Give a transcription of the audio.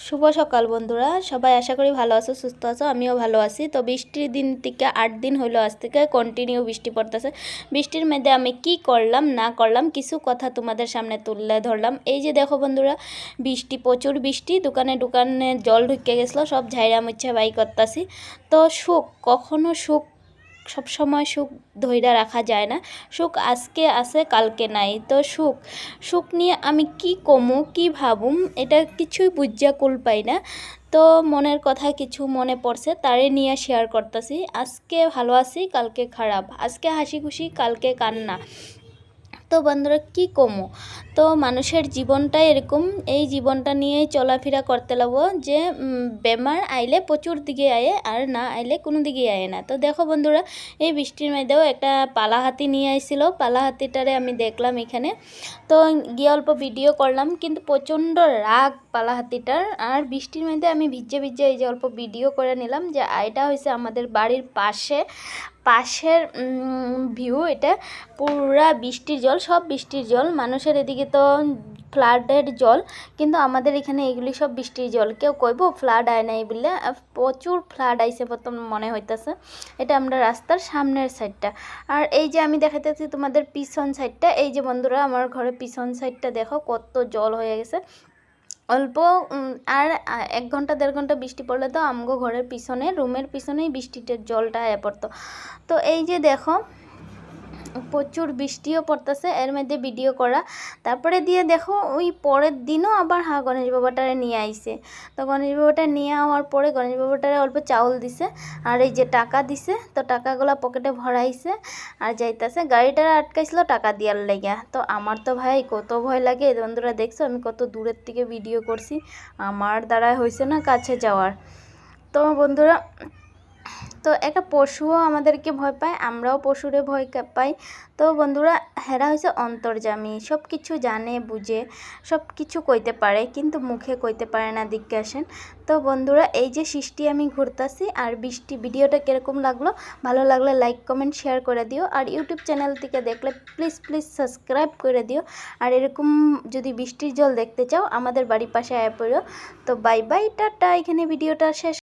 শুভ সকাল বন্ধুরা, সবাই আশা করি ভালো আছো, সুস্থ আছো। আমিও ভালো আছি। তো বৃষ্টির দিন থেকে 8 দিন হলো, আজ থেকে কন্টিনিউ বৃষ্টি পড়তেছে। বৃষ্টির মধ্যে আমি কি করলাম না করলাম কিছু কথা তোমাদের সামনে তুলে ধরলাম। এই যে দেখো বন্ধুরা, বৃষ্টি, প্রচুর বৃষ্টি, দোকানে দোকানে জল ঢুকে গেছিলো, সব ঝাইরা মুচ্ছা বাই করতেছি। তো সুখ কখনো সুখ সব সময় সুখ ধইরা রাখা যায় না। সুখ আজকে আছে, কালকে নাই। তো সুখ সুখ নিয়ে আমি কি কমু কি ভাবুম, এটা কিছুই বুঝা কুল পাই না। তো মনের কথা কিছু মনে পড়ছে, তারে নিয়ে শেয়ার করতেছি। আজকে ভালো আছি, কালকে খারাপ, আজকে হাসি খুশি, কালকে কান্না। তো বন্ধুরা কি কমো, তো মানুষের জীবনটাই এরকম। এই জীবনটা নিয়েই চলাফেরা করতে লাগবো যে বেমার আইলে প্রচুর দিকে আয়ে, আর না আইলে কোনো দিকে আয়ে না। তো দেখো বন্ধুরা, এই বৃষ্টির মধ্যেও একটা পালা হাতি নিয়ে আইছিল। পালা হাতিটারে আমি দেখলাম এখানে, তো গিয়ে অল্প ভিডিও করলাম, কিন্তু প্রচণ্ড রাগ পালা হাতিটার। আর বৃষ্টির মধ্যে আমি ভিজে ভিজে এই যে অল্প ভিডিও করে নিলাম। যে এটা হয়েছে আমাদের বাড়ির পাশের ভিউ। এটা পুরা বৃষ্টির জল, সব বৃষ্টির জল। মানুষের এদিকে তো ফ্লাডের জল, কিন্তু আমাদের এখানে এগুলি সব বৃষ্টির জল। কেউ কইব ফ্লাড আয় নাই বলে, প্রচুর ফ্লাড আইছে প্রথম মনে হইতেছে। এটা আমরা রাস্তার সামনের সাইডটা। আর এই যে আমি দেখাইতেছি তোমাদের পিছন সাইডটা। এই যে বন্ধুরা, আমার ঘরের পিছন সাইডটা দেখো কত জল হয়ে গেছে। অল্প আর 1 ঘন্টা 1.5 ঘন্টা বৃষ্টি পড়লে তো আমগো ঘরের পিছনে, রুমের পিছনেই বৃষ্টিটার জলটা আয়া পড়তো। তো এই যে দেখো প্রচুর বৃষ্টিও পড়তেছে, এর মধ্যে ভিডিও করা। তারপরে দিয়ে দেখো ওই পরের দিনও আবার গণেশ বাবাটারে নিয়ে আইছে। তো গণেশ বাবাটা নিয়ে আওয়ার পরে গণেশ বাবাটারে অল্প চাউল দিছে, আর এই যে টাকা দিছে। তো টাকাগুলো পকেটে ভরাইছে আর যাইতেছে। গাড়িটা আটকাইছিল টাকা দিয়ার লেগে। তো আমার তো ভাই কত ভয় লাগে। বন্ধুরা দেখছো আমি কত দূরের থেকে ভিডিও করছি, আমার দ্বারা হয়েছে না কাছে যাওয়ার। তো বন্ধুরা, তো একটা পশুও আমাদেরকে ভয় পায়, আমরাও পশুরে ভয় পাই। তো বন্ধুরা, হেরা হয়েছে অন্তর্যামী, সব কিছু জানে বুঝে, সব কিছু কইতে পারে, কিন্তু মুখে কইতে পারে না। জিজ্ঞাসেন। তো বন্ধুরা, এই যে সৃষ্টি আমি ঘুরতাছি আর বৃষ্টি, ভিডিওটা কীরকম লাগলো, ভালো লাগলে লাইক কমেন্ট শেয়ার করে দিও। আর ইউটিউব চ্যানেল থেকে দেখলে প্লিজ প্লিজ সাবস্ক্রাইব করে দিও। আর এরকম যদি বৃষ্টির জল দেখতে চাও, আমাদের বাড়ির পাশে আয়া পড়ো। তো বাই বাই, টাটা, এখানে ভিডিওটা শেষ।